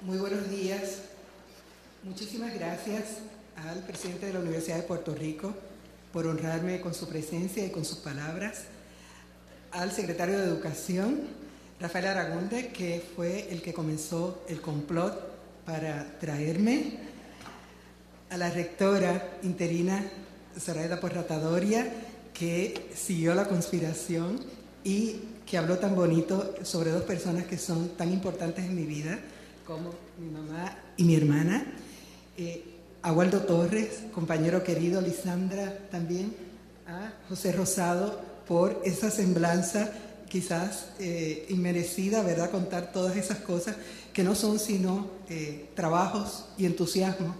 Muy buenos días. Muchísimas gracias al presidente de la Universidad de Puerto Rico por honrarme con su presencia y con sus palabras, al secretario de Educación, Rafael Aragunde, que fue el que comenzó el complot para traerme, a la rectora interina Zoraida Porratadoria, que siguió la conspiración y que habló tan bonito sobre dos personas que son tan importantes en mi vida como mi mamá y mi hermana, a Waldo Torres, compañero querido, Lisandra también, a José Rosado por esa semblanza quizás inmerecida, ¿verdad? Contar todas esas cosas que no son sino trabajos y entusiasmo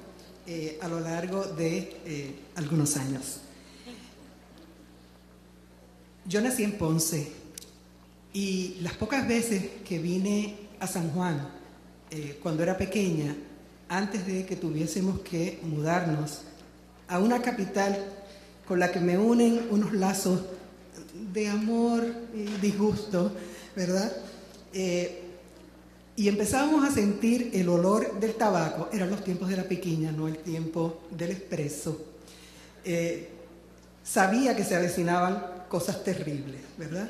a lo largo de algunos años. Yo nací en Ponce y las pocas veces que vine a San Juan, cuando era pequeña, antes de que tuviésemos que mudarnos a una capital con la que me unen unos lazos de amor y disgusto, ¿verdad? Y empezábamos a sentir el olor del tabaco. Eran los tiempos de la piquiña, no el tiempo del expreso. Sabía que se avecinaban cosas terribles, ¿verdad?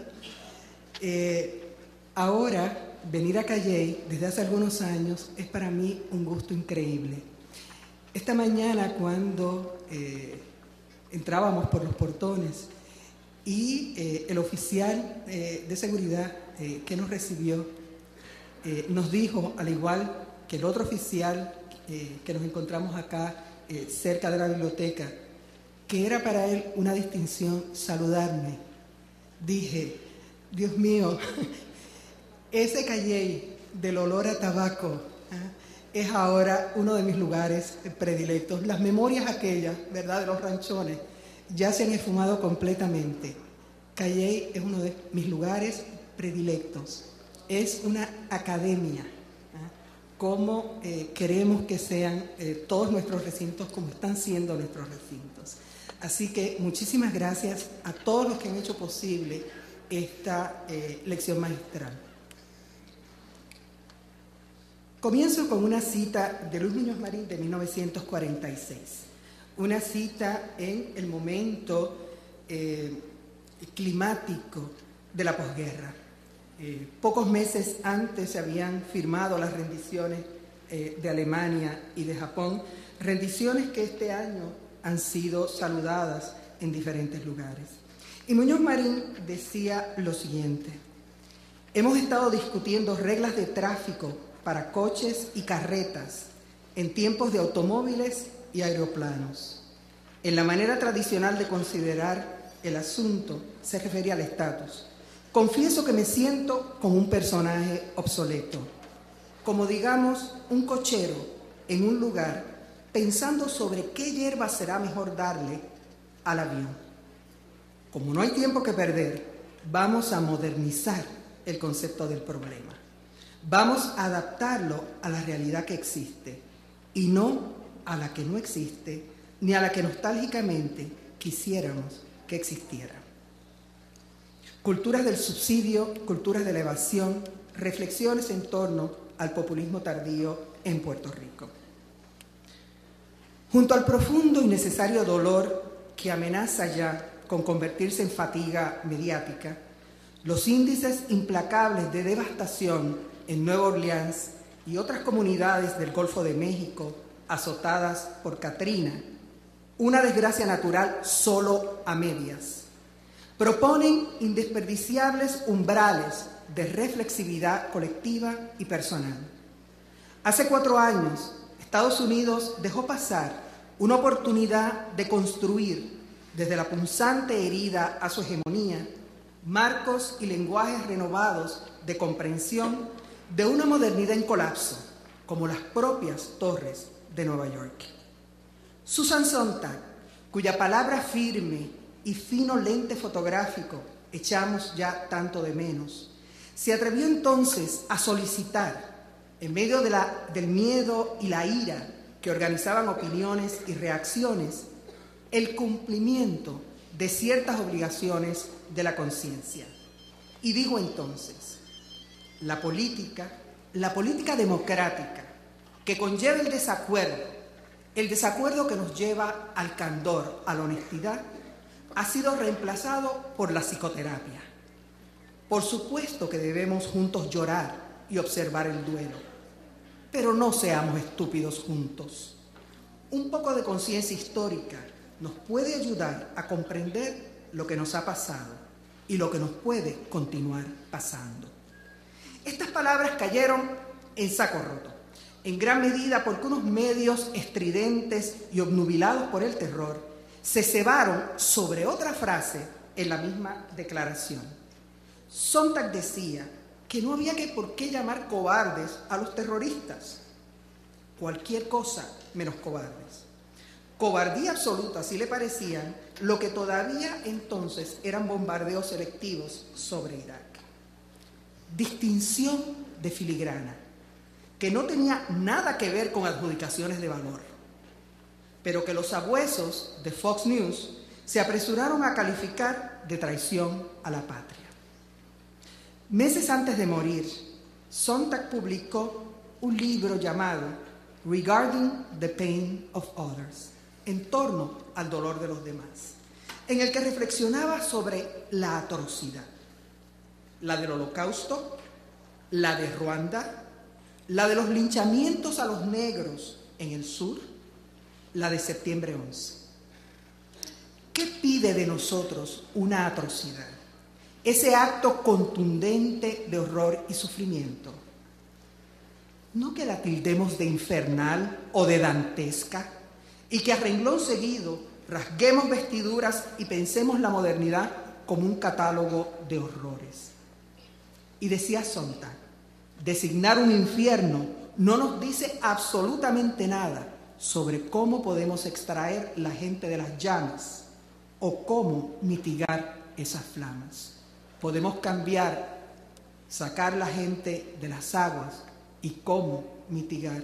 Ahora, venir a Calley desde hace algunos años es para mí un gusto increíble. Esta mañana, cuando entrábamos por los portones y el oficial de seguridad que nos recibió nos dijo, al igual que el otro oficial que nos encontramos acá cerca de la biblioteca, que era para él una distinción saludarme. Dije, Dios mío, ese Calley del olor a tabaco es ahora uno de mis lugares predilectos. Las memorias aquellas, ¿verdad?, de los ranchones, ya se han esfumado completamente. Calley es uno de mis lugares predilectos. Es una academia. Cómo queremos que sean todos nuestros recintos, como están siendo nuestros recintos. Así que muchísimas gracias a todos los que han hecho posible esta lección magistral. Comienzo con una cita de Luis Muñoz Marín de 1946, una cita en el momento climático de la posguerra. Pocos meses antes se habían firmado las rendiciones de Alemania y de Japón, rendiciones que este año han sido saludadas en diferentes lugares. Y Muñoz Marín decía lo siguiente: hemos estado discutiendo reglas de tráfico para coches y carretas en tiempos de automóviles y aeroplanos. En la manera tradicional de considerar el asunto se refería al estatus. Confieso que me siento como un personaje obsoleto, como digamos un cochero en un lugar pensando sobre qué hierba será mejor darle al avión. Como no hay tiempo que perder, vamos a modernizar el concepto del problema. Vamos a adaptarlo a la realidad que existe y no a la que no existe, ni a la que nostálgicamente quisiéramos que existiera. Culturas del subsidio, culturas de la evasión, reflexiones en torno al populismo tardío en Puerto Rico. Junto al profundo y necesario dolor que amenaza ya con convertirse en fatiga mediática, los índices implacables de devastación en Nueva Orleans y otras comunidades del Golfo de México azotadas por Katrina, una desgracia natural solo a medias, proponen indesperdiciables umbrales de reflexividad colectiva y personal. Hace 4 años, Estados Unidos dejó pasar una oportunidad de construir, desde la punzante herida a su hegemonía, marcos y lenguajes renovados de comprensión de una modernidad en colapso, como las propias torres de Nueva York. Susan Sontag, cuya palabra firme y fino lente fotográfico echamos ya tanto de menos, se atrevió entonces a solicitar, en medio del miedo y la ira que organizaban opiniones y reacciones, el cumplimiento de ciertas obligaciones de la conciencia. Y digo entonces, la política democrática que conlleva el desacuerdo que nos lleva al candor, a la honestidad, ha sido reemplazado por la psicoterapia. Por supuesto que debemos juntos llorar y observar el duelo, pero no seamos estúpidos juntos. Un poco de conciencia histórica nos puede ayudar a comprender lo que nos ha pasado y lo que nos puede continuar pasando. Estas palabras cayeron en saco roto, en gran medida porque unos medios estridentes y obnubilados por el terror se cebaron sobre otra frase en la misma declaración. Sontag decía que no había por qué llamar cobardes a los terroristas. Cualquier cosa menos cobardes. Cobardía absoluta, si le parecían, lo que todavía entonces eran bombardeos selectivos sobre Irak. Distinción de filigrana, que no tenía nada que ver con adjudicaciones de valor, pero que los sabuesos de Fox News se apresuraron a calificar de traición a la patria. Meses antes de morir, Sontag publicó un libro llamado Regarding the Pain of Others, en torno al dolor de los demás, en el que reflexionaba sobre la atrocidad, la del Holocausto, la de Ruanda, la de los linchamientos a los negros en el sur, la de Septiembre 11. ¿Qué pide de nosotros una atrocidad? Ese acto contundente de horror y sufrimiento. No que la tildemos de infernal o de dantesca y que a renglón seguido rasguemos vestiduras y pensemos la modernidad como un catálogo de horrores. Y decía Sontag, designar un infierno no nos dice absolutamente nada sobre cómo podemos extraer la gente de las llamas o cómo mitigar esas flamas. Podemos cambiar, sacar la gente de las aguas y cómo mitigar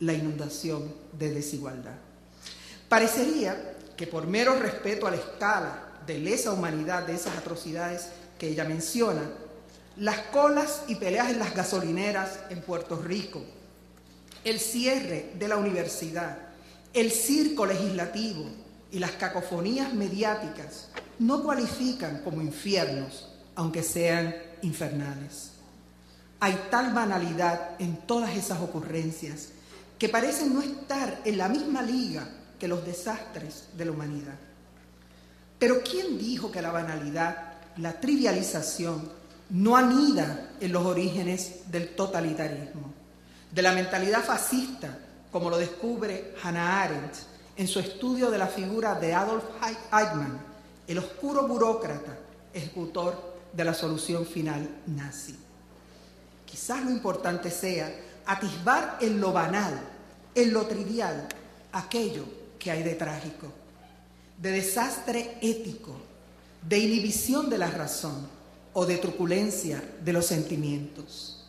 la inundación de desigualdad. Parecería que por mero respeto a la escala de lesa humanidad de esas atrocidades que ella menciona, las colas y peleas en las gasolineras en Puerto Rico, el cierre de la universidad, el circo legislativo y las cacofonías mediáticas no cualifican como infiernos, aunque sean infernales. Hay tal banalidad en todas esas ocurrencias que parecen no estar en la misma liga que los desastres de la humanidad. Pero ¿quién dijo que la banalidad, la trivialización, no anida en los orígenes del totalitarismo, de la mentalidad fascista, como lo descubre Hannah Arendt en su estudio de la figura de Adolf Eichmann, el oscuro burócrata, ejecutor de la solución final nazi? Quizás lo importante sea atisbar en lo banal, en lo trivial, aquello que hay de trágico, de desastre ético, de inhibición de la razón o de truculencia de los sentimientos.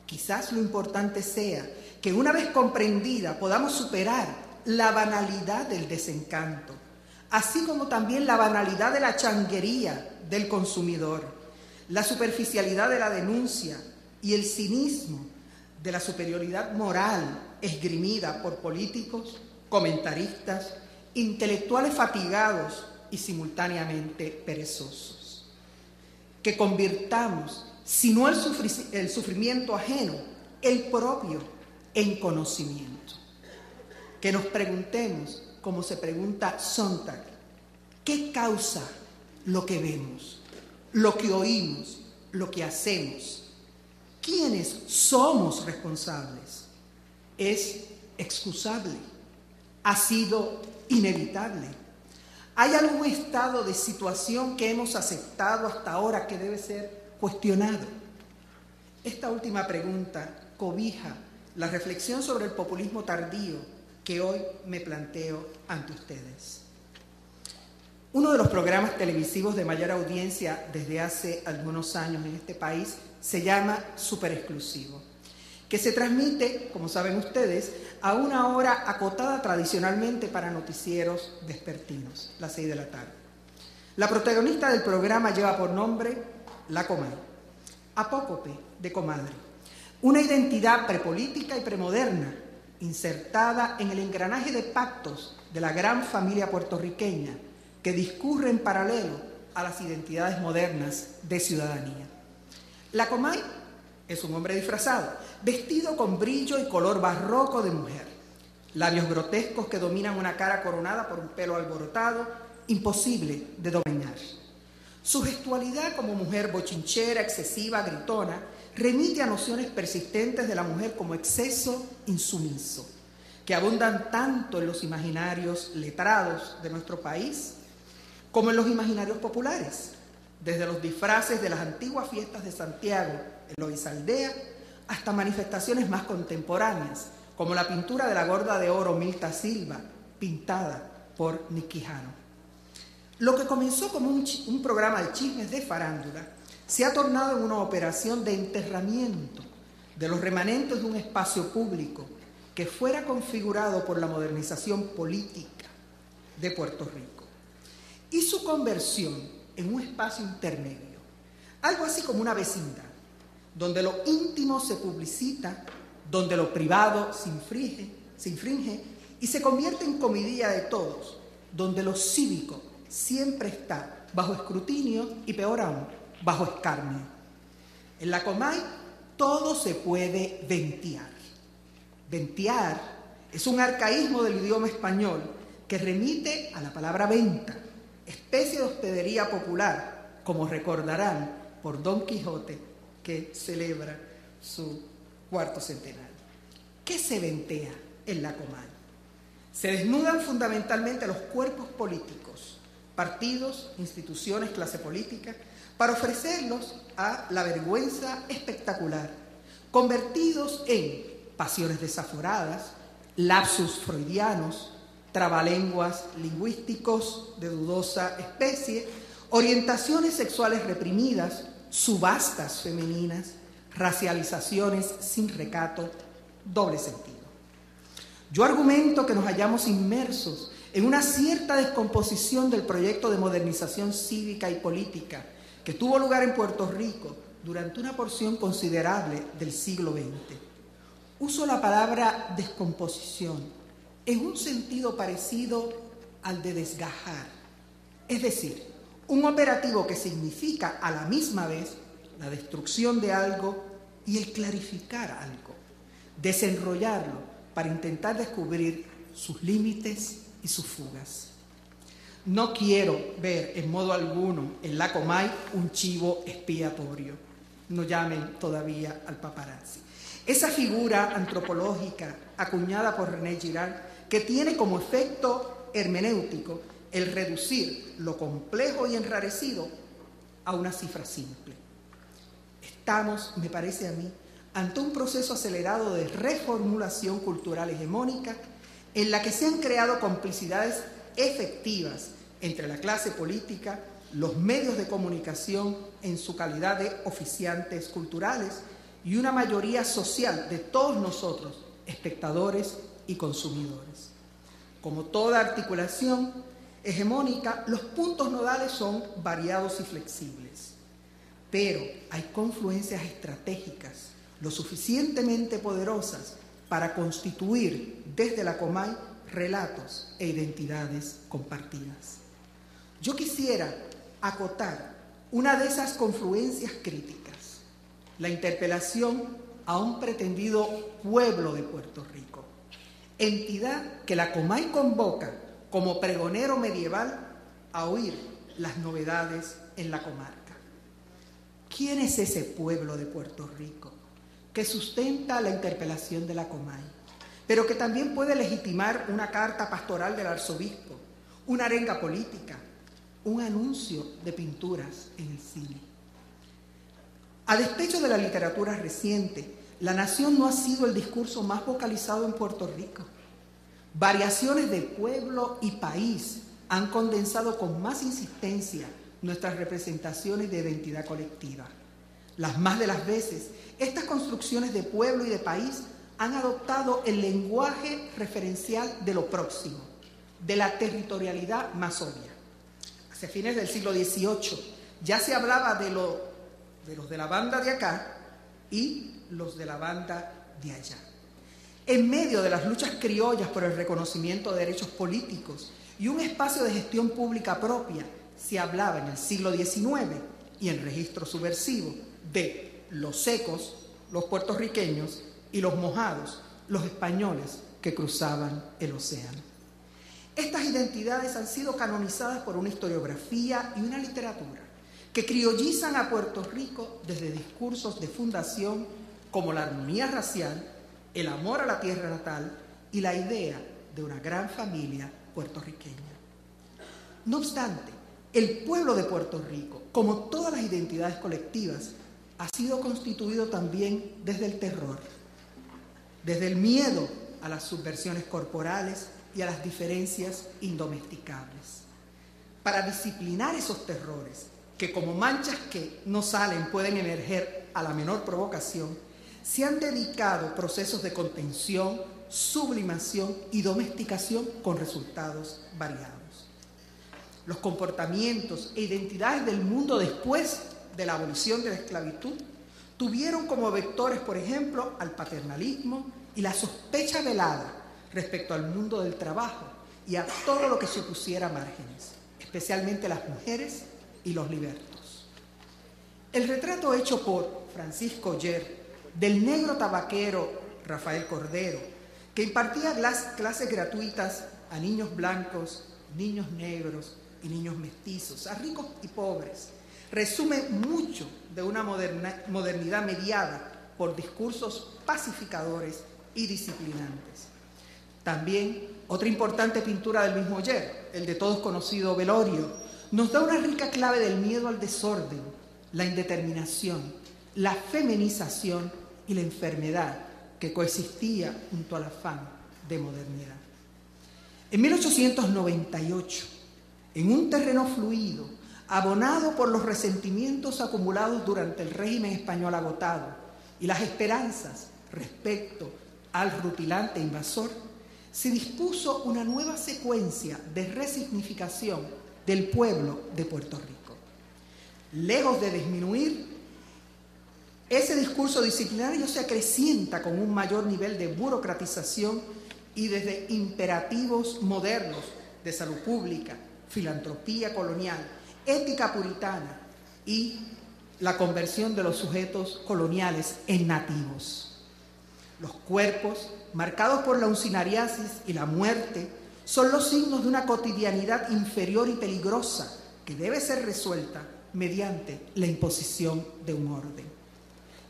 Quizás lo importante sea que una vez comprendida podamos superar la banalidad del desencanto, así como también la banalidad de la changuería del consumidor, la superficialidad de la denuncia y el cinismo de la superioridad moral esgrimida por políticos, comentaristas, intelectuales fatigados y simultáneamente perezosos. Que convirtamos, si no el sufrimiento ajeno, el propio en conocimiento. Que nos preguntemos, como se pregunta Sontag, ¿qué causa lo que vemos, lo que oímos, lo que hacemos? ¿Quiénes somos responsables? ¿Es excusable? ¿Ha sido inevitable? ¿Hay algún estado de situación que hemos aceptado hasta ahora que debe ser cuestionado? Esta última pregunta cobija la reflexión sobre el populismo tardío que hoy me planteo ante ustedes. Uno de los programas televisivos de mayor audiencia desde hace algunos años en este país se llama Super Exclusivo, que se transmite, como saben ustedes, a una hora acotada tradicionalmente para noticieros vespertinos, las 6 de la tarde. La protagonista del programa lleva por nombre La Comadre, apócope de comadre, una identidad prepolítica y premoderna insertada en el engranaje de pactos de la gran familia puertorriqueña que discurre en paralelo a las identidades modernas de ciudadanía. La Comay es un hombre disfrazado, vestido con brillo y color barroco de mujer, labios grotescos que dominan una cara coronada por un pelo alborotado, imposible de dominar. Su gestualidad como mujer bochinchera, excesiva, gritona, remite a nociones persistentes de la mujer como exceso insumiso, que abundan tanto en los imaginarios letrados de nuestro país como en los imaginarios populares, desde los disfraces de las antiguas fiestas de Santiago en Loíza Aldea hasta manifestaciones más contemporáneas, como la pintura de la gorda de oro Milta Silva, pintada por Nick Quijano. Lo que comenzó como un programa de chismes de farándula se ha tornado en una operación de enterramiento de los remanentes de un espacio público que fuera configurado por la modernización política de Puerto Rico y su conversión en un espacio intermedio, algo así como una vecindad, donde lo íntimo se publicita, donde lo privado se infringe y se convierte en comidilla de todos, donde lo cívico siempre está bajo escrutinio y, peor aún, bajo escarnio. En la Comay todo se puede ventear. Ventear es un arcaísmo del idioma español que remite a la palabra venta, especie de hospedería popular, como recordarán por Don Quijote, que celebra su cuarto centenario. ¿Qué se ventea en la Comay? Se desnudan fundamentalmente los cuerpos políticos, partidos, instituciones, clase política, para ofrecerlos a la vergüenza espectacular, convertidos en pasiones desaforadas, lapsus freudianos, trabalenguas lingüísticos de dudosa especie, orientaciones sexuales reprimidas, subastas femeninas, racializaciones sin recato, doble sentido. Yo argumento que nos hallamos inmersos en una cierta descomposición del proyecto de modernización cívica y política que tuvo lugar en Puerto Rico durante una porción considerable del siglo XX. Uso la palabra descomposición en un sentido parecido al de desgajar, es decir, un operativo que significa a la misma vez la destrucción de algo y el clarificar algo, desenrollarlo para intentar descubrir sus límites y sus fugas. No quiero ver en modo alguno en la Comay un chivo expiatorio. No llamen todavía al paparazzi. Esa figura antropológica acuñada por René Girard, que tiene como efecto hermenéutico el reducir lo complejo y enrarecido a una cifra simple. Estamos, me parece a mí, ante un proceso acelerado de reformulación cultural hegemónica en la que se han creado complicidades efectivas entre la clase política, los medios de comunicación en su calidad de oficiantes culturales y una mayoría social de todos nosotros, espectadores y consumidores. Como toda articulación hegemónica, los puntos nodales son variados y flexibles, pero hay confluencias estratégicas lo suficientemente poderosas para constituir desde la Comay relatos e identidades compartidas. Yo quisiera acotar una de esas confluencias críticas, la interpelación a un pretendido pueblo de Puerto Rico, entidad que la Comay convoca como pregonero medieval a oír las novedades en la comarca. ¿Quién es ese pueblo de Puerto Rico que sustenta la interpelación de la Comay, pero que también puede legitimar una carta pastoral del arzobispo, una arenga política, un anuncio de pinturas en el cine? A despecho de la literatura reciente, la nación no ha sido el discurso más vocalizado en Puerto Rico. Variaciones de pueblo y país han condensado con más insistencia nuestras representaciones de identidad colectiva. Las más de las veces, estas construcciones de pueblo y de país han adoptado el lenguaje referencial de lo próximo, de la territorialidad más obvia. Hacia fines del siglo XVIII ya se hablaba de los de la banda de acá y los de la banda de allá. en medio de las luchas criollas por el reconocimiento de derechos políticos y un espacio de gestión pública propia, se hablaba en el siglo XIX y en registro subversivo de los secos, los puertorriqueños, y los mojados, los españoles que cruzaban el océano. Estas identidades han sido canonizadas por una historiografía y una literatura que criollizan a Puerto Rico desde discursos de fundación como la armonía racial, el amor a la tierra natal y la idea de una gran familia puertorriqueña. No obstante, el pueblo de Puerto Rico, como todas las identidades colectivas, ha sido constituido también desde el terror, desde el miedo a las subversiones corporales y a las diferencias indomesticables. Para disciplinar esos terrores, que como manchas que no salen pueden emerger a la menor provocación, se han dedicado procesos de contención, sublimación y domesticación con resultados variados. Los comportamientos e identidades del mundo después de la abolición de la esclavitud tuvieron como vectores, por ejemplo, al paternalismo y la sospecha velada respecto al mundo del trabajo y a todo lo que se opusiera a márgenes, especialmente las mujeres y los libertos. El retrato hecho por Francisco Oller del negro tabaquero Rafael Cordero, que impartía clases gratuitas a niños blancos, niños negros y niños mestizos, a ricos y pobres, resume mucho de una modernidad mediada por discursos pacificadores y disciplinantes. También otra importante pintura del mismo Oller, el de todos conocido Velorio, nos da una rica clave del miedo al desorden, la indeterminación, la feminización y la enfermedad que coexistía junto al afán de modernidad. En 1898, en un terreno fluido, abonado por los resentimientos acumulados durante el régimen español agotado y las esperanzas respecto al rutilante invasor, se dispuso una nueva secuencia de resignificación del pueblo de Puerto Rico. Lejos de disminuir, ese discurso disciplinario se acrecienta con un mayor nivel de burocratización y desde imperativos modernos de salud pública, filantropía colonial, ética puritana y la conversión de los sujetos coloniales en nativos. Los cuerpos, marcados por la uncinariasis y la muerte, son los signos de una cotidianidad inferior y peligrosa que debe ser resuelta mediante la imposición de un orden.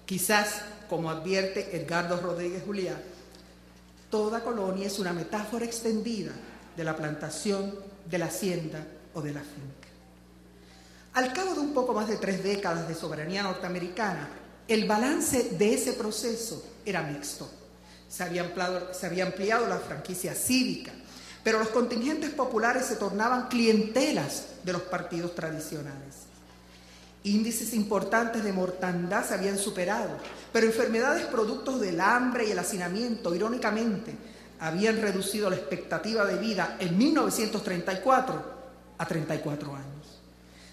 Quizás, como advierte Edgardo Rodríguez Juliá, toda colonia es una metáfora extendida de la plantación, de la hacienda o de la finca. Al cabo de un poco más de 3 décadas de soberanía norteamericana, el balance de ese proceso era mixto. Se había ampliado la franquicia cívica, pero los contingentes populares se tornaban clientelas de los partidos tradicionales. Índices importantes de mortandad se habían superado, pero enfermedades productos del hambre y el hacinamiento, irónicamente, habían reducido la expectativa de vida en 1934 a 34 años.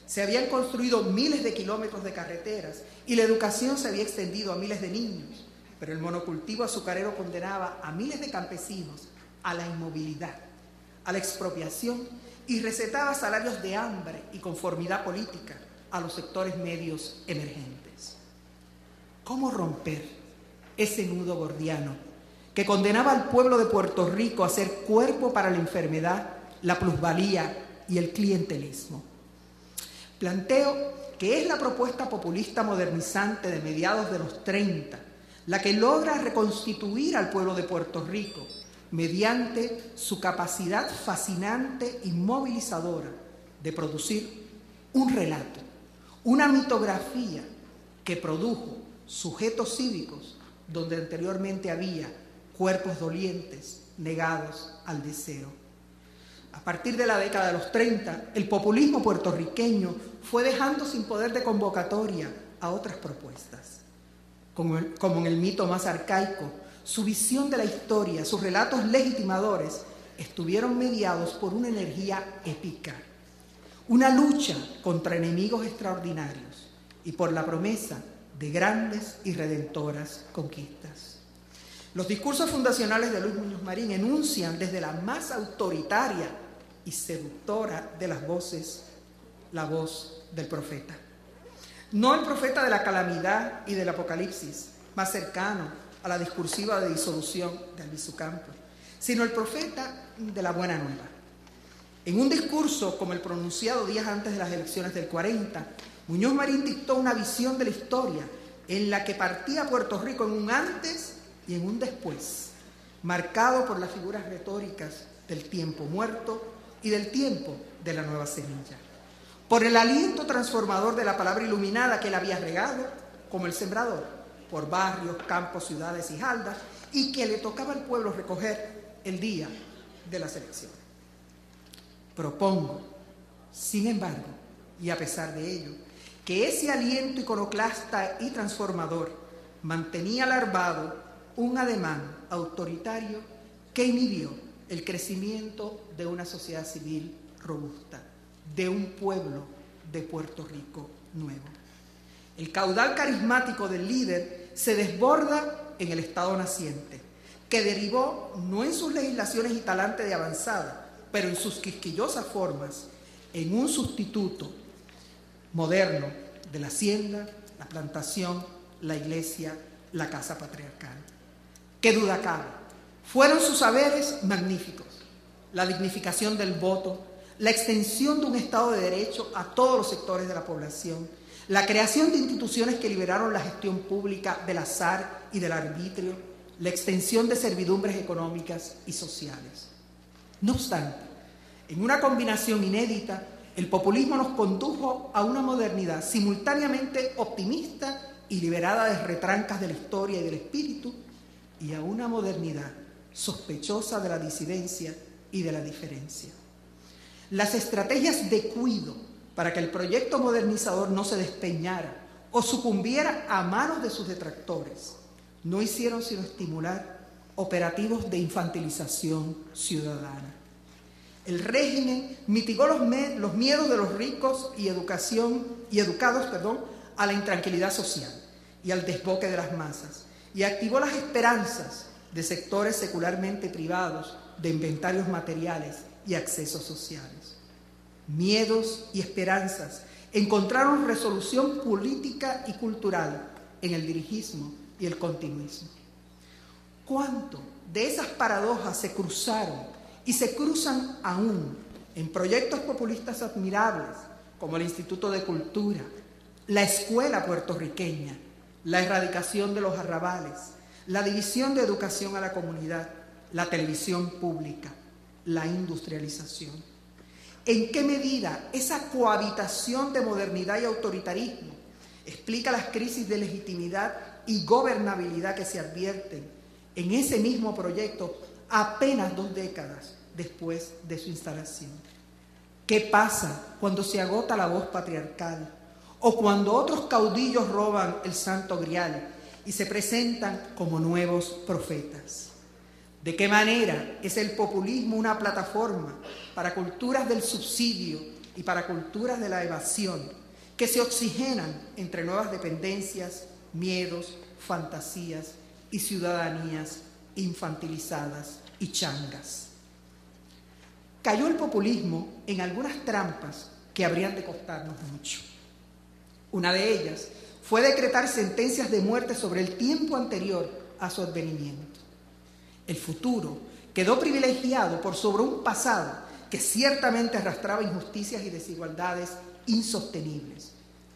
Se habían construido miles de kilómetros de carreteras y la educación se había extendido a miles de niños, pero el monocultivo azucarero condenaba a miles de campesinos a la inmovilidad, a la expropiación y recetaba salarios de hambre y conformidad política a los sectores medios emergentes. ¿Cómo romper ese nudo gordiano que condenaba al pueblo de Puerto Rico a ser cuerpo para la enfermedad, la plusvalía y el clientelismo? Planteo que es la propuesta populista modernizante de mediados de los 30 la que logra reconstituir al pueblo de Puerto Rico mediante su capacidad fascinante y movilizadora de producir un relato, una mitografía que produjo sujetos cívicos donde anteriormente había cuerpos dolientes negados al deseo. A partir de la década de los 30, el populismo puertorriqueño fue dejando sin poder de convocatoria a otras propuestas. Como en el mito más arcaico, su visión de la historia, sus relatos legitimadores, estuvieron mediados por una energía épica, una lucha contra enemigos extraordinarios y por la promesa de grandes y redentoras conquistas. Los discursos fundacionales de Luis Muñoz Marín enuncian desde la más autoritaria y seductora de las voces, la voz del profeta. No el profeta de la calamidad y del apocalipsis, más cercano a la discursiva de disolución de Albizu Campos, sino el profeta de la buena nueva. En un discurso como el pronunciado días antes de las elecciones del 40, Muñoz Marín dictó una visión de la historia en la que partía Puerto Rico en un antes y en un después, marcado por las figuras retóricas del tiempo muerto y del tiempo de la nueva semilla, por el aliento transformador de la palabra iluminada que él había regado como el sembrador por barrios, campos, ciudades y jaldas, y que le tocaba al pueblo recoger el día de las elecciones. Propongo, sin embargo, y a pesar de ello, que ese aliento iconoclasta y transformador mantenía larvado un ademán autoritario que inhibió el crecimiento de una sociedad civil robusta, de un pueblo de Puerto Rico nuevo. El caudal carismático del líder se desborda en el Estado naciente, que derivó no en sus legislaciones y talante de avanzada, pero en sus quisquillosas formas, en un sustituto moderno de la hacienda, la plantación, la iglesia, la casa patriarcal. ¿Qué duda cabe? Fueron sus saberes magníficos, la dignificación del voto, la extensión de un Estado de Derecho a todos los sectores de la población, la creación de instituciones que liberaron la gestión pública del azar y del arbitrio, la extensión de servidumbres económicas y sociales. No obstante, en una combinación inédita, el populismo nos condujo a una modernidad simultáneamente optimista y liberada de retrancas de la historia y del espíritu, y a una modernidad sospechosa de la disidencia y de la diferencia. Las estrategias de cuido para que el proyecto modernizador no se despeñara o sucumbiera a manos de sus detractores no hicieron sino estimular operativos de infantilización ciudadana. El régimen mitigó los miedos de los ricos y educados a la intranquilidad social y al desboque de las masas, y activó las esperanzas de sectores secularmente privados de inventarios materiales y accesos sociales. Miedos y esperanzas encontraron resolución política y cultural en el dirigismo y el continuismo. ¿Cuánto de esas paradojas se cruzaron y se cruzan aún en proyectos populistas admirables como el Instituto de Cultura, la Escuela Puertorriqueña, la erradicación de los arrabales, la división de educación a la comunidad, la televisión pública, la industrialización? ¿En qué medida esa cohabitación de modernidad y autoritarismo explica las crisis de legitimidad y gobernabilidad que se advierten en ese mismo proyecto apenas 2 décadas después de su instalación? ¿Qué pasa cuando se agota la voz patriarcal o cuando otros caudillos roban el Santo Grial y se presentan como nuevos profetas? ¿De qué manera es el populismo una plataforma para culturas del subsidio y para culturas de la evasión que se oxigenan entre nuevas dependencias, miedos, fantasías y ciudadanías infantilizadas y changas? Cayó el populismo en algunas trampas que habrían de costarnos mucho. Una de ellas fue decretar sentencias de muerte sobre el tiempo anterior a su advenimiento. El futuro quedó privilegiado por sobre un pasado que ciertamente arrastraba injusticias y desigualdades insostenibles,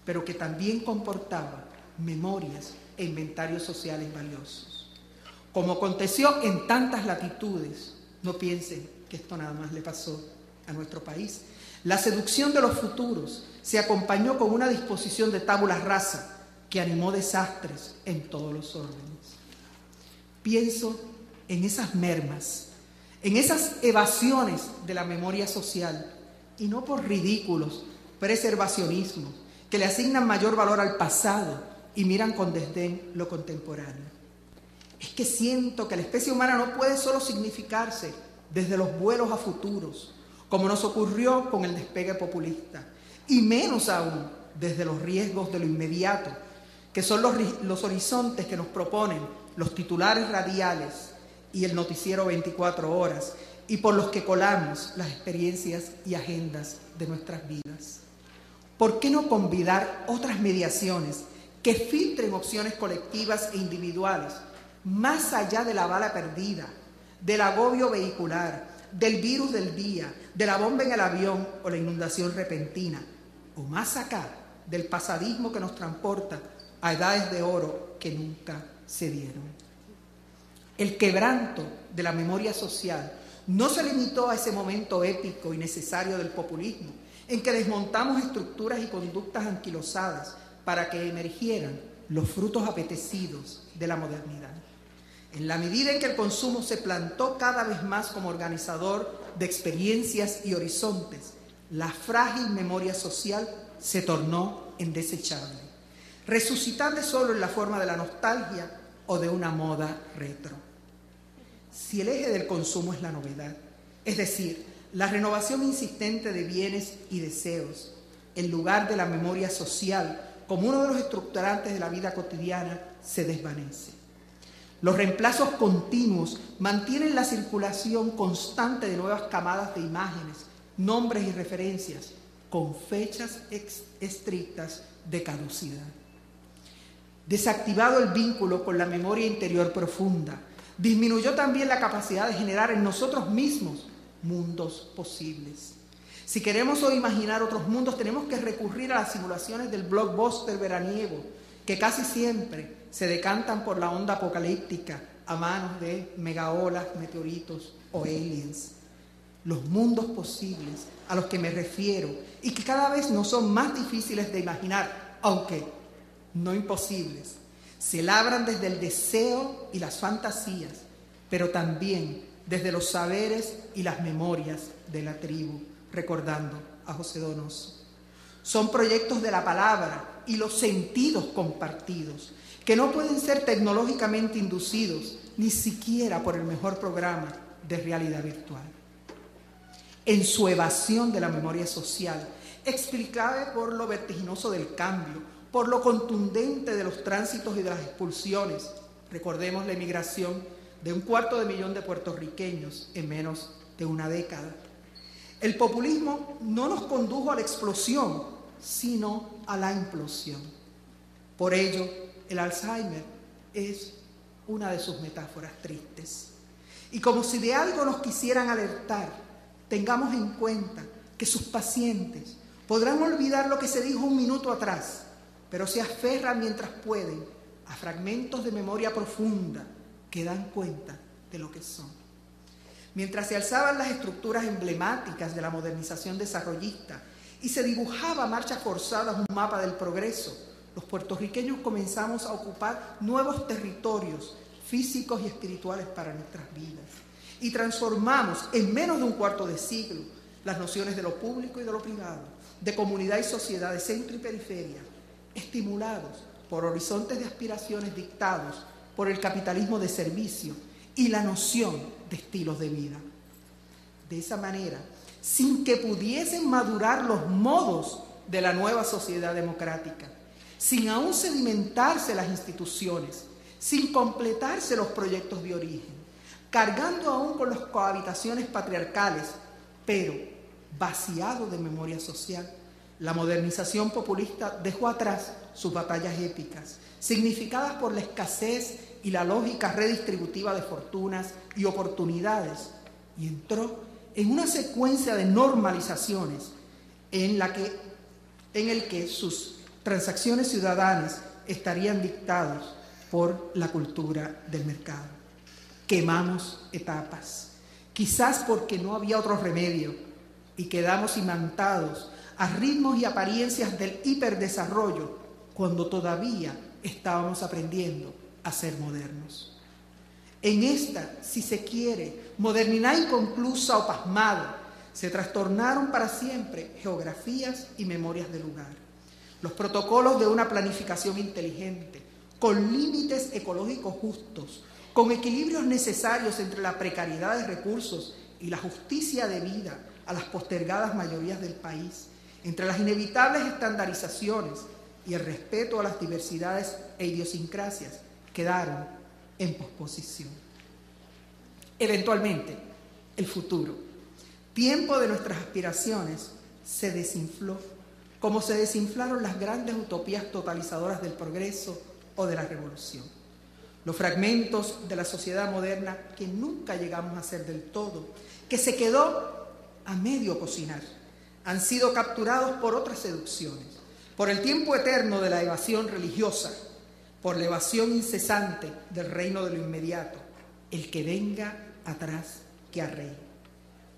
pero que también comportaba memorias e inventarios sociales valiosos. Como aconteció en tantas latitudes, no piensen que esto nada más le pasó a nuestro país. La seducción de los futuros se acompañó con una disposición de tabula rasa que animó desastres en todos los órdenes. Pienso en esas mermas, en esas evasiones de la memoria social, y no por ridículos preservacionismos que le asignan mayor valor al pasado y miran con desdén lo contemporáneo. Es que siento que la especie humana no puede solo significarse desde los vuelos a futuros, como nos ocurrió con el despegue populista, y menos aún desde los riesgos de lo inmediato, que son los horizontes que nos proponen los titulares radiales y el noticiero 24 horas, y por los que colamos las experiencias y agendas de nuestras vidas. ¿Por qué no convidar otras mediaciones que filtren opciones colectivas e individuales, más allá de la bala perdida, del agobio vehicular, del virus del día, de la bomba en el avión o la inundación repentina, o más acá del pasadismo que nos transporta a edades de oro que nunca se dieron? El quebranto de la memoria social no se limitó a ese momento épico y necesario del populismo, en que desmontamos estructuras y conductas anquilosadas para que emergieran los frutos apetecidos de la modernidad. En la medida en que el consumo se plantó cada vez más como organizador de experiencias y horizontes, la frágil memoria social se tornó indesechable, resucitando solo en la forma de la nostalgia o de una moda retro. Si el eje del consumo es la novedad, es decir, la renovación insistente de bienes y deseos, en lugar de la memoria social como uno de los estructurantes de la vida cotidiana, se desvanece. Los reemplazos continuos mantienen la circulación constante de nuevas camadas de imágenes, nombres y referencias, con fechas estrictas de caducidad. Desactivado el vínculo con la memoria interior profunda, disminuyó también la capacidad de generar en nosotros mismos mundos posibles. Si queremos hoy imaginar otros mundos, tenemos que recurrir a las simulaciones del blockbuster veraniego, que casi siempre se decantan por la onda apocalíptica a manos de megaolas, meteoritos o aliens. Los mundos posibles a los que me refiero y que cada vez nos son más difíciles de imaginar, aunque no imposibles, se labran desde el deseo y las fantasías, pero también desde los saberes y las memorias de la tribu, recordando a José Donoso. Son proyectos de la palabra y los sentidos compartidos, que no pueden ser tecnológicamente inducidos, ni siquiera por el mejor programa de realidad virtual. En su evasión de la memoria social, explicada por lo vertiginoso del cambio, por lo contundente de los tránsitos y de las expulsiones, recordemos la emigración de 250.000 de puertorriqueños en menos de una década. El populismo no nos condujo a la explosión, sino a la implosión. Por ello, el Alzheimer es una de sus metáforas tristes. Y como si de algo nos quisieran alertar, tengamos en cuenta que sus pacientes podrán olvidar lo que se dijo un minuto atrás, pero se aferran mientras pueden a fragmentos de memoria profunda que dan cuenta de lo que son. Mientras se alzaban las estructuras emblemáticas de la modernización desarrollista y se dibujaba a marchas forzadas un mapa del progreso, los puertorriqueños comenzamos a ocupar nuevos territorios físicos y espirituales para nuestras vidas y transformamos en menos de un cuarto de siglo las nociones de lo público y de lo privado, de comunidad y sociedad, de centro y periferia, estimulados por horizontes de aspiraciones dictados por el capitalismo de servicio y la noción de estilos de vida. De esa manera, sin que pudiesen madurar los modos de la nueva sociedad democrática, sin aún sedimentarse las instituciones, sin completarse los proyectos de origen, cargando aún con las cohabitaciones patriarcales, pero vaciado de memoria social, la modernización populista dejó atrás sus batallas épicas, significadas por la escasez y la lógica redistributiva de fortunas y oportunidades, y entró en una secuencia de normalizaciones en el que sus transacciones ciudadanas estarían dictadas por la cultura del mercado. Quemamos etapas, quizás porque no había otro remedio, y quedamos imantados a ritmos y apariencias del hiperdesarrollo cuando todavía estábamos aprendiendo a ser modernos. En esta, si se quiere, modernidad inconclusa o pasmada, se trastornaron para siempre geografías y memorias de lugar. Los protocolos de una planificación inteligente, con límites ecológicos justos, con equilibrios necesarios entre la precariedad de recursos y la justicia debida a las postergadas mayorías del país, entre las inevitables estandarizaciones y el respeto a las diversidades e idiosincrasias quedaron en posposición. Eventualmente, el futuro, tiempo de nuestras aspiraciones, se desinfló, como se desinflaron las grandes utopías totalizadoras del progreso o de la revolución. Los fragmentos de la sociedad moderna que nunca llegamos a ser del todo, que se quedó a medio cocinar, han sido capturados por otras seducciones, por el tiempo eterno de la evasión religiosa, por la evasión incesante del reino de lo inmediato, el que venga atrás que arree,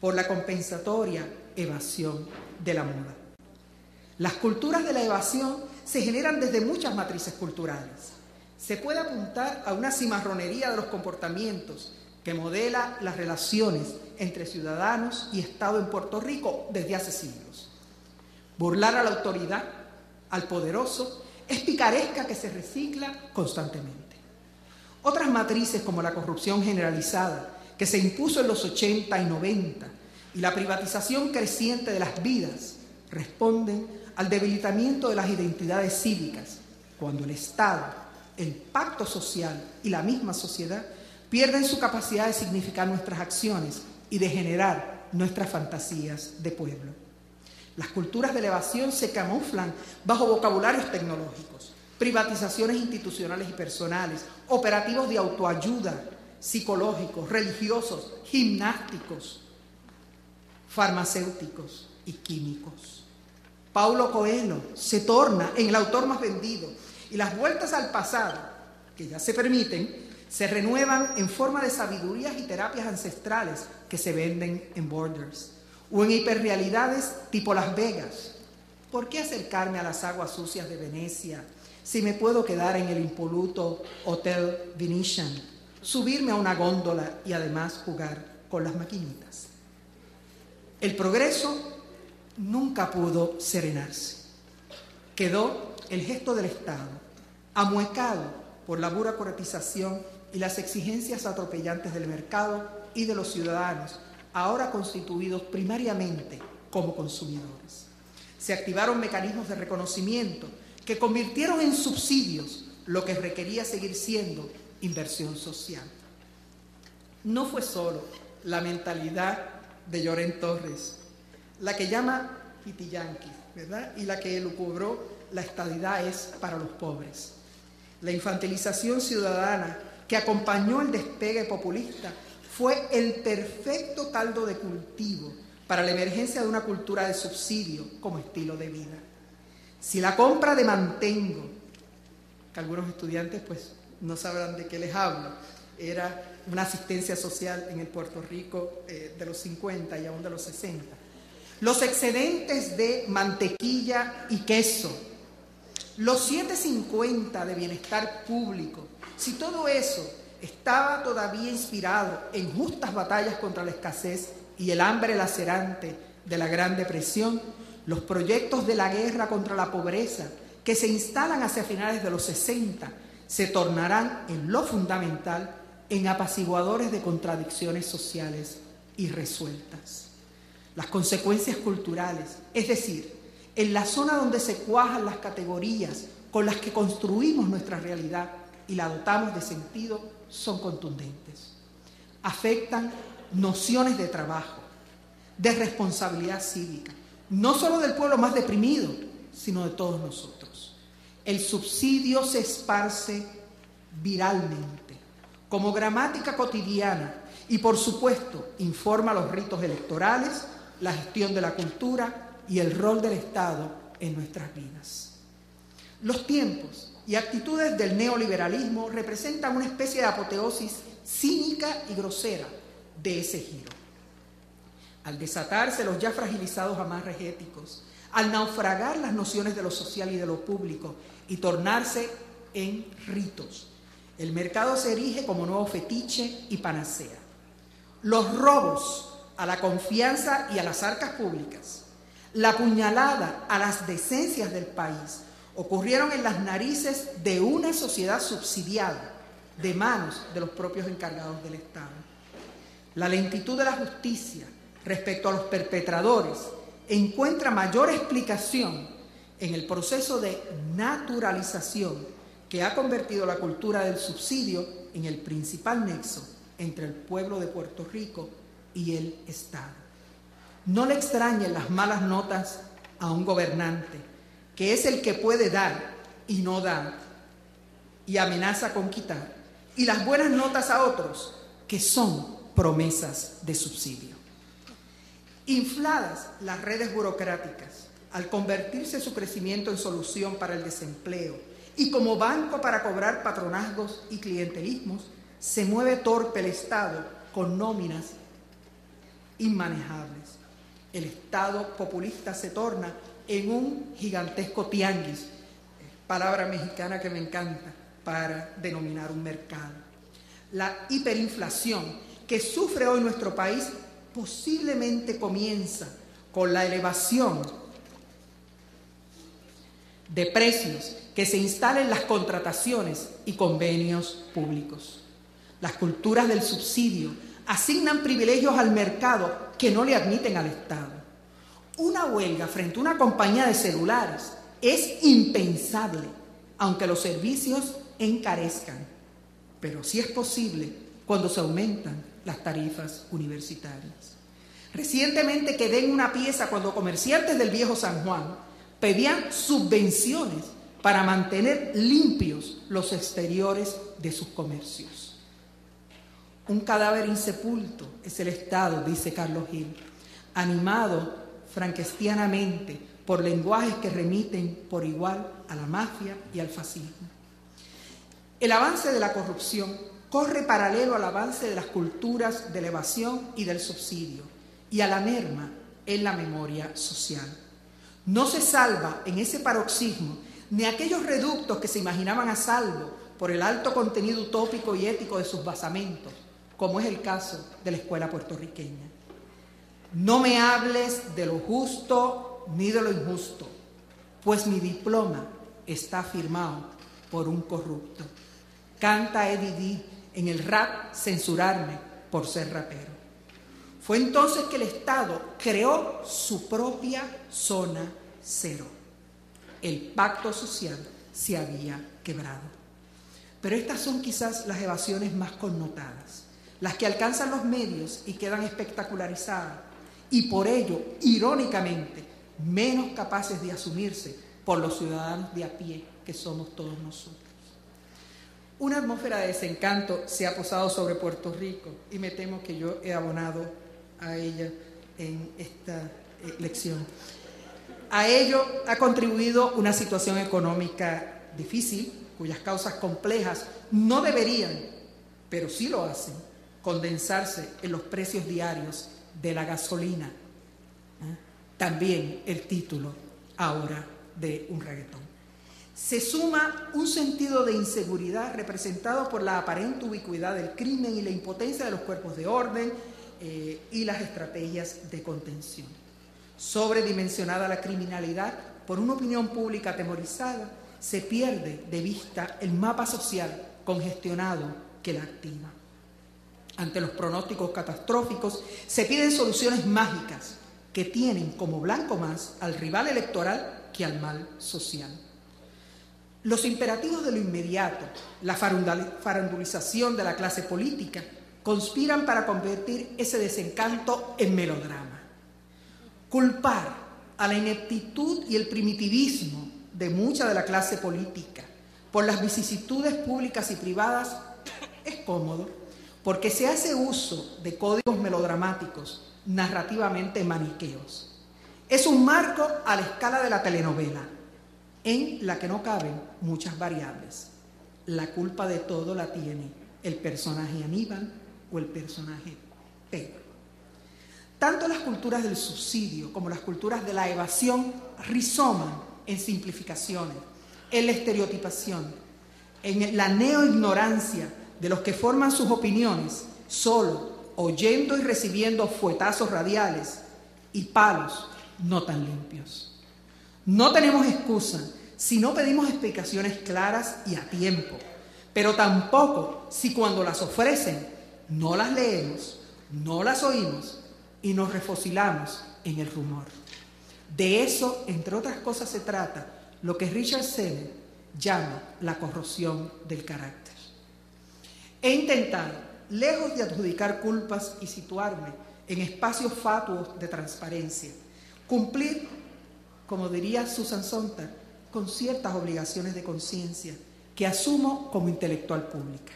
por la compensatoria evasión de la moda. Las culturas de la evasión se generan desde muchas matrices culturales. Se puede apuntar a una cimarronería de los comportamientos que modela las relaciones entre ciudadanos y Estado en Puerto Rico desde hace siglos. Burlar a la autoridad, al poderoso, es picaresca que se recicla constantemente. Otras matrices, como la corrupción generalizada, que se impuso en los 80 y 90, y la privatización creciente de las vidas, responden al debilitamiento de las identidades cívicas, cuando el Estado, el pacto social y la misma sociedad pierden su capacidad de significar nuestras acciones y de generar nuestras fantasías de pueblo. Las culturas de la evasión se camuflan bajo vocabularios tecnológicos, privatizaciones institucionales y personales, operativos de autoayuda, psicológicos, religiosos, gimnásticos, farmacéuticos y químicos. Paulo Coelho se torna en el autor más vendido y las vueltas al pasado, que ya se permiten, se renuevan en forma de sabidurías y terapias ancestrales que se venden en Borders o en hiperrealidades tipo Las Vegas. ¿Por qué acercarme a las aguas sucias de Venecia si me puedo quedar en el impoluto Hotel Venetian, subirme a una góndola y además jugar con las maquinitas? El progreso nunca pudo serenarse. Quedó el gesto del Estado, amuecado por la burocratización y las exigencias atropellantes del mercado y de los ciudadanos, ahora constituidos primariamente como consumidores. Se activaron mecanismos de reconocimiento que convirtieron en subsidios lo que requería seguir siendo inversión social. No fue solo la mentalidad de Llorén Torres la que llama pitiyanqui, ¿verdad? Y la que elucubró la estadidad es para los pobres. La infantilización ciudadana que acompañó el despegue populista fue el perfecto caldo de cultivo para la emergencia de una cultura de subsidio como estilo de vida. Si la compra de mantengo, que algunos estudiantes pues no sabrán de qué les hablo, era una asistencia social en el Puerto Rico de los 50 y aún de los 60. Los excedentes de mantequilla y queso, los 7.50 de bienestar público, si todo eso estaba todavía inspirado en justas batallas contra la escasez y el hambre lacerante de la Gran Depresión, los proyectos de la guerra contra la pobreza que se instalan hacia finales de los 60 se tornarán en lo fundamental en apaciguadores de contradicciones sociales irresueltas. Las consecuencias culturales, es decir, en la zona donde se cuajan las categorías con las que construimos nuestra realidad y la dotamos de sentido, son contundentes. Afectan nociones de trabajo, de responsabilidad cívica, no solo del pueblo más deprimido, sino de todos nosotros. El subsidio se esparce viralmente, como gramática cotidiana, y por supuesto informa los ritos electorales, la gestión de la cultura y el rol del Estado en nuestras vidas. Los tiempos y actitudes del neoliberalismo representan una especie de apoteosis cínica y grosera de ese giro. Al desatarse los ya fragilizados amarres éticos, al naufragar las nociones de lo social y de lo público y tornarse en ritos, el mercado se erige como nuevo fetiche y panacea. Los robos a la confianza y a las arcas públicas, la puñalada a las decencias del país, ocurrieron en las narices de una sociedad subsidiada, de manos de los propios encargados del Estado. La lentitud de la justicia respecto a los perpetradores encuentra mayor explicación en el proceso de naturalización que ha convertido la cultura del subsidio en el principal nexo entre el pueblo de Puerto Rico y el Estado. No le extrañen las malas notas a un gobernante, que es el que puede dar y no da, y amenaza con quitar, y las buenas notas a otros, que son promesas de subsidio. Infladas las redes burocráticas, al convertirse su crecimiento en solución para el desempleo y como banco para cobrar patronazgos y clientelismos, se mueve torpe el Estado con nóminas inmanejables. El Estado populista se torna en un gigantesco tianguis, palabra mexicana que me encanta para denominar un mercado. La hiperinflación que sufre hoy nuestro país posiblemente comienza con la elevación de precios que se instalan en las contrataciones y convenios públicos. Las culturas del subsidio asignan privilegios al mercado que no le admiten al Estado. Una huelga frente a una compañía de celulares es impensable, aunque los servicios encarezcan, pero sí es posible cuando se aumentan las tarifas universitarias. Recientemente quedé en una pieza cuando comerciantes del viejo San Juan pedían subvenciones para mantener limpios los exteriores de sus comercios. Un cadáver insepulto es el Estado, dice Carlos Gil, animado frankenstianamente por lenguajes que remiten por igual a la mafia y al fascismo. El avance de la corrupción corre paralelo al avance de las culturas de la evasión y del subsidio y a la merma en la memoria social. No se salva en ese paroxismo ni aquellos reductos que se imaginaban a salvo por el alto contenido utópico y ético de sus basamentos, como es el caso de la escuela puertorriqueña. No me hables de lo justo ni de lo injusto, pues mi diploma está firmado por un corrupto. Canta Eddie D. en el rap censurarme por ser rapero. Fue entonces que el Estado creó su propia zona cero. El pacto social se había quebrado. Pero estas son quizás las evasiones más connotadas, las que alcanzan los medios y quedan espectacularizadas, y por ello, irónicamente, menos capaces de asumirse por los ciudadanos de a pie que somos todos nosotros. Una atmósfera de desencanto se ha posado sobre Puerto Rico y me temo que yo he abonado a ella en esta lección. A ello ha contribuido una situación económica difícil, cuyas causas complejas no deberían, pero sí lo hacen, condensarse en los precios diarios de la gasolina. También el título ahora de un reggaetón. Se suma un sentido de inseguridad representado por la aparente ubicuidad del crimen y la impotencia de los cuerpos de orden y las estrategias de contención. Sobredimensionada la criminalidad por una opinión pública atemorizada, se pierde de vista el mapa social congestionado que la activa. Ante los pronósticos catastróficos, se piden soluciones mágicas que tienen como blanco más al rival electoral que al mal social. Los imperativos de lo inmediato, la farandulización de la clase política, conspiran para convertir ese desencanto en melodrama. Culpar a la ineptitud y el primitivismo de mucha de la clase política por las vicisitudes públicas y privadas es cómodo, porque se hace uso de códigos melodramáticos narrativamente maniqueos. Es un marco a la escala de la telenovela, en la que no caben muchas variables. La culpa de todo la tiene el personaje Aníbal o el personaje Pedro. Tanto las culturas del subsidio como las culturas de la evasión rizoman en simplificaciones, en la estereotipación, en la neoignorancia de los que forman sus opiniones solo oyendo y recibiendo fuetazos radiales y palos no tan limpios. No tenemos excusa si no pedimos explicaciones claras y a tiempo, pero tampoco si cuando las ofrecen no las leemos, no las oímos y nos refosilamos en el rumor. De eso, entre otras cosas, se trata lo que Richard Sennett llama la corrosión del carácter. He intentado, lejos de adjudicar culpas y situarme en espacios fatuos de transparencia, cumplir, como diría Susan Sontag, con ciertas obligaciones de conciencia que asumo como intelectual pública.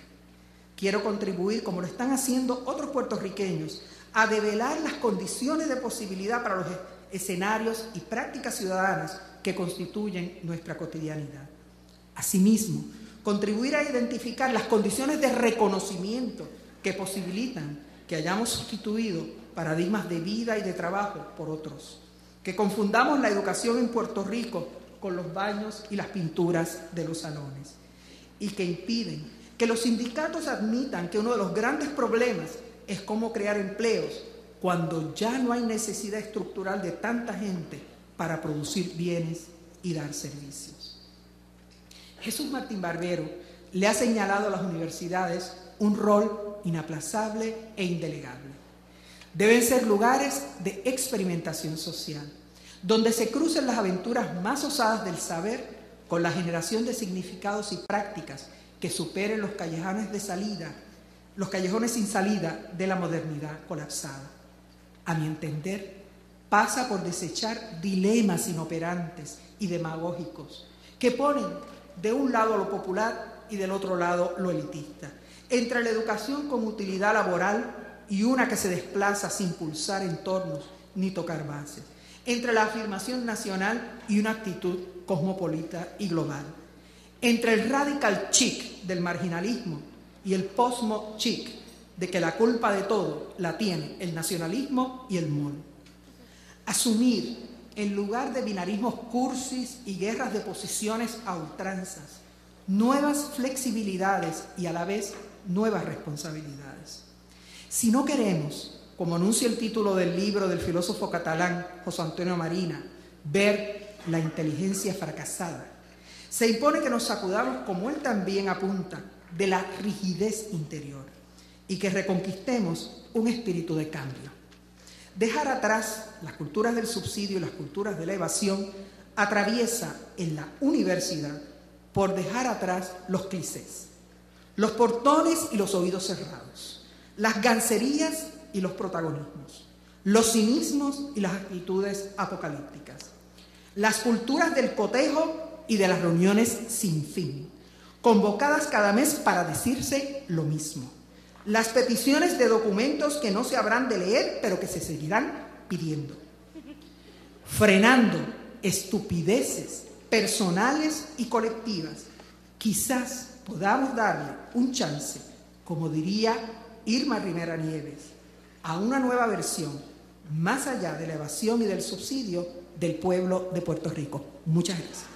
Quiero contribuir, como lo están haciendo otros puertorriqueños, a develar las condiciones de posibilidad para los escenarios y prácticas ciudadanas que constituyen nuestra cotidianidad. Asimismo, contribuir a identificar las condiciones de reconocimiento que posibilitan que hayamos sustituido paradigmas de vida y de trabajo por otros, que confundamos la educación en Puerto Rico con los baños y las pinturas de los salones, y que impiden que los sindicatos admitan que uno de los grandes problemas es cómo crear empleos cuando ya no hay necesidad estructural de tanta gente para producir bienes y dar servicios. Jesús Martín Barbero le ha señalado a las universidades un rol inaplazable e indelegable. Deben ser lugares de experimentación social, donde se crucen las aventuras más osadas del saber con la generación de significados y prácticas que superen los callejones sin salida de la modernidad colapsada. A mi entender, pasa por desechar dilemas inoperantes y demagógicos que ponen de un lado lo popular y del otro lado lo elitista, entre la educación con utilidad laboral y una que se desplaza sin pulsar entornos ni tocar bases, entre la afirmación nacional y una actitud cosmopolita y global, entre el radical chic del marginalismo y el posmo chic de que la culpa de todo la tiene el nacionalismo y el mol. Asumir, en lugar de binarismos cursis y guerras de posiciones a ultranzas, nuevas flexibilidades y a la vez nuevas responsabilidades. Si no queremos, como anuncia el título del libro del filósofo catalán José Antonio Marina, ver la inteligencia fracasada, se impone que nos sacudamos, como él también apunta, de la rigidez interior y que reconquistemos un espíritu de cambio. Dejar atrás las culturas del subsidio y las culturas de la evasión atraviesa en la universidad por dejar atrás los clichés, los portones y los oídos cerrados, las gancerías y los protagonismos, los cinismos y las actitudes apocalípticas, las culturas del cotejo y de las reuniones sin fin, convocadas cada mes para decirse lo mismo, las peticiones de documentos que no se habrán de leer, pero que se seguirán pidiendo, frenando estupideces personales y colectivas. Quizás podamos darle un chance, como diría Irma Rivera Nieves, a una nueva versión, más allá de la evasión y del subsidio, del pueblo de Puerto Rico. Muchas gracias.